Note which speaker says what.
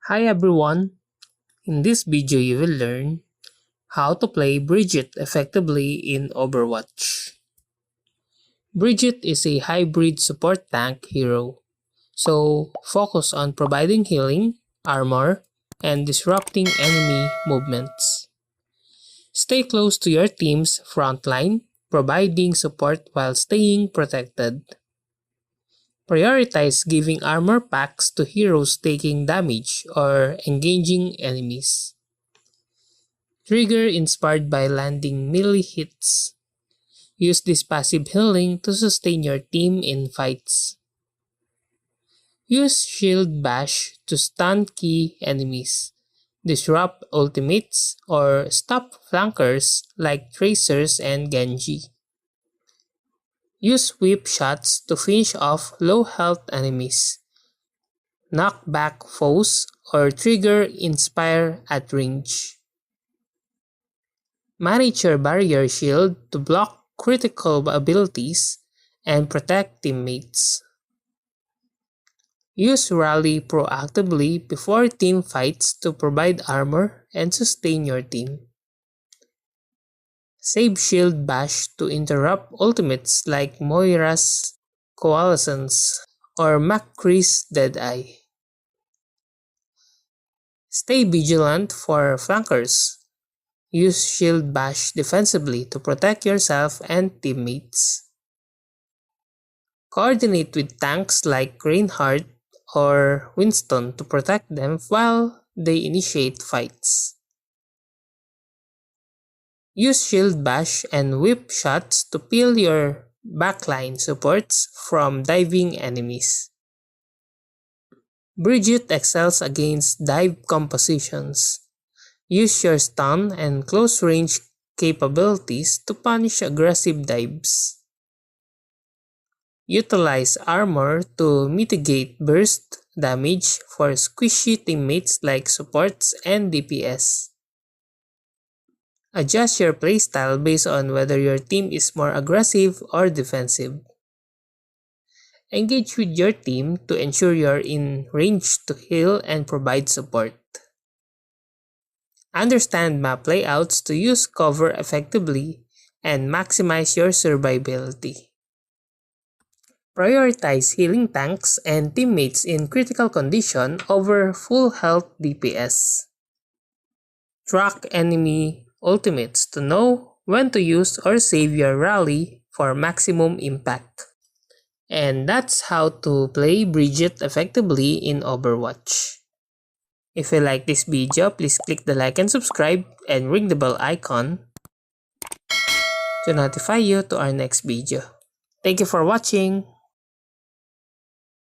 Speaker 1: Hi everyone! In this video you will learn how to play Brigitte effectively in Overwatch. Brigitte is a hybrid support tank hero, so focus on providing healing, armor, and disrupting enemy movements. Stay close to your team's front line, providing support while staying protected. Prioritize giving armor packs to heroes taking damage or engaging enemies. Trigger inspired by landing melee hits. Use this passive healing to sustain your team in fights. Use Shield Bash to stun key enemies, disrupt ultimates, or stop flankers like Tracers and Genji. Use whip shots to finish off low health enemies, knock back foes, or trigger Inspire at range. Manage your barrier shield to block critical abilities and protect teammates. Use Rally proactively before team fights to provide armor and sustain your team. Save Shield Bash to interrupt ultimates like Moira's Coalescence or McCree's Deadeye. Stay vigilant for flankers. Use Shield Bash defensively to protect yourself and teammates. Coordinate with tanks like Reinhardt or Winston to protect them while they initiate fights. Use Shield Bash and Whip shots to peel your backline supports from diving enemies. Brigitte excels against dive compositions. Use your stun and close range capabilities to punish aggressive dives. Utilize armor to mitigate burst damage for squishy teammates like supports and DPS. Adjust your playstyle based on whether your team is more aggressive or defensive. Engage with your team to ensure you're in range to heal and provide support. Understand map layouts to use cover effectively and maximize your survivability. Prioritize healing tanks and teammates in critical condition over full health DPS. Track enemy ultimates to know when to use or save your rally for maximum impact. And that's how to play Brigitte effectively in Overwatch. If you like this video, please click the like and subscribe and ring the bell icon to notify you to our next video. Thank you for watching!